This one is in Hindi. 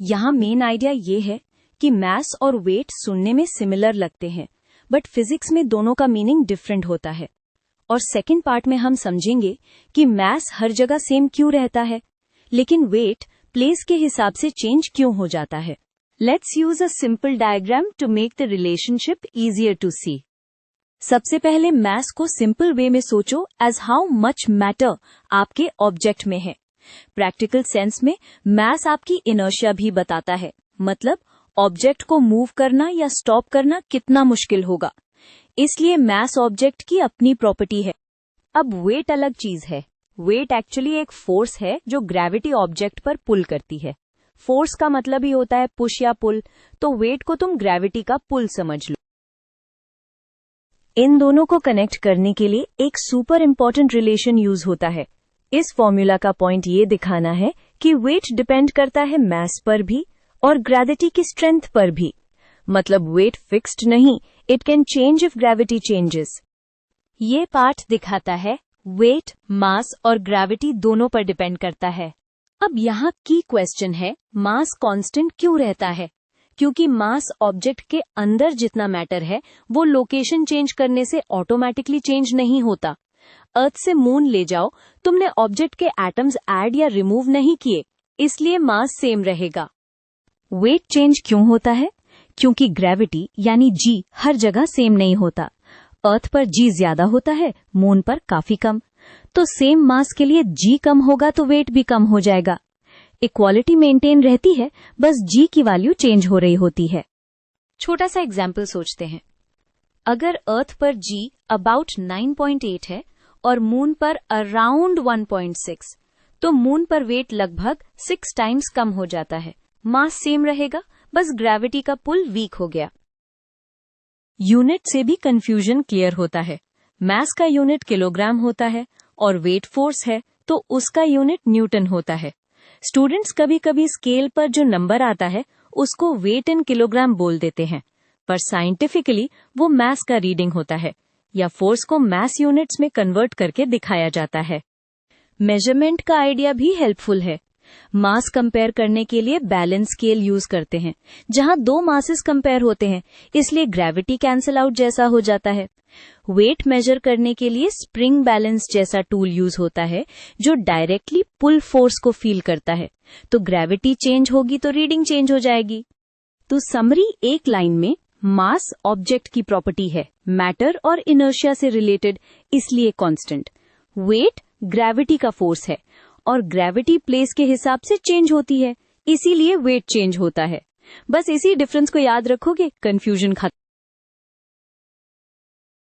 यहाँ मेन आइडिया ये है कि मास और वेट सुनने में सिमिलर लगते हैं, बट फिजिक्स में दोनों का मीनिंग डिफरेंट होता है। और सेकंड पार्ट में हम समझेंगे कि मास हर जगह सेम क्यों रहता है, लेकिन वेट प्लेस के हिसाब से चेंज क्यों हो जाता है। Let's use a simple diagram to make the relationship easier to see. सबसे पहले मास को सिंपल वे में सोचो एज हाउ मच मैटर आपके ऑब्जेक्ट में है। प्रैक्टिकल सेंस में मास आपकी इनर्शिया भी बताता है, मतलब ऑब्जेक्ट को मूव करना या स्टॉप करना कितना मुश्किल होगा। इसलिए मास ऑब्जेक्ट की अपनी प्रॉपर्टी है। अब वेट अलग चीज है। वेट एक्चुअली एक फोर्स है जो ग्रेविटी ऑब्जेक्ट पर पुल करती है। फोर्स का मतलब ही होता है पुश या पुल, तो वेट को तुम ग्रेविटी का पुल समझ लो। इन दोनों को कनेक्ट करने के लिए एक सुपर इम्पोर्टेंट रिलेशन यूज होता है। इस फॉर्मूला का पॉइंट ये दिखाना है कि वेट डिपेंड करता है मास पर भी और ग्रेविटी की स्ट्रेंथ पर भी। मतलब वेट फिक्स्ड नहीं, it can change if gravity changes. ये पार्ट दिखाता है वेट, मास और ग्रेविटी दोनों पर डिपेंड करता है। अब यहाँ की क्वेश्चन है, मास कांस्टेंट क्यों रहता है? क्योंकि मास ऑब्जेक्ट के अंदर जितना मैटर है वो लोकेशन चेंज करने से ऑटोमेटिकली चेंज नहीं होता। अर्थ से मून ले जाओ, तुमने ऑब्जेक्ट के एटम्स ऐड या रिमूव नहीं किए, इसलिए मास सेम रहेगा। वेट चेंज क्यों होता है? क्योंकि ग्रेविटी यानी जी हर जगह सेम नहीं होता। अर्थ पर जी ज्यादा होता है, मून पर काफी कम। तो सेम मास के लिए जी कम होगा तो वेट भी कम हो जाएगा। इक्वालिटी मेंटेन रहती है, बस जी की वैल्यू चेंज हो रही होती है। छोटा सा एग्जाम्पल सोचते हैं। अगर अर्थ पर जी अबाउट 9.8 है और मून पर अराउंड 1.6, तो मून पर वेट लगभग 6 टाइम्स कम हो जाता है। मास सेम रहेगा, बस ग्रेविटी का पुल वीक हो गया। यूनिट से भी कंफ्यूजन क्लियर होता है। मास का यूनिट किलोग्राम होता है और वेट फोर्स है तो उसका यूनिट न्यूटन होता है। स्टूडेंट्स कभी कभी स्केल पर जो नंबर आता है उसको वेट इन किलोग्राम बोल देते हैं, पर साइंटिफिकली वो मास का रीडिंग होता है या फोर्स को मास यूनिट्स में कन्वर्ट करके दिखाया जाता है। मेजरमेंट का आइडिया भी हेल्पफुल है। मास कंपेयर करने के लिए बैलेंस स्केल यूज करते हैं, जहां दो मासेस कंपेयर होते हैं, इसलिए ग्रेविटी कैंसल आउट जैसा हो जाता है। वेट मेजर करने के लिए स्प्रिंग बैलेंस जैसा टूल यूज होता है, जो डायरेक्टली पुल फोर्स को फील करता है, तो ग्रेविटी चेंज होगी तो रीडिंग चेंज हो जाएगी। तो समरी एक लाइन में, मास ऑब्जेक्ट की प्रॉपर्टी है, मैटर और इनर्शिया से रिलेटेड, इसलिए कांस्टेंट। वेट ग्रेविटी का फोर्स है और ग्रेविटी प्लेस के हिसाब से चेंज होती है, इसीलिए वेट चेंज होता है। बस इसी डिफरेंस को याद रखोगे, कंफ्यूजन खत्म।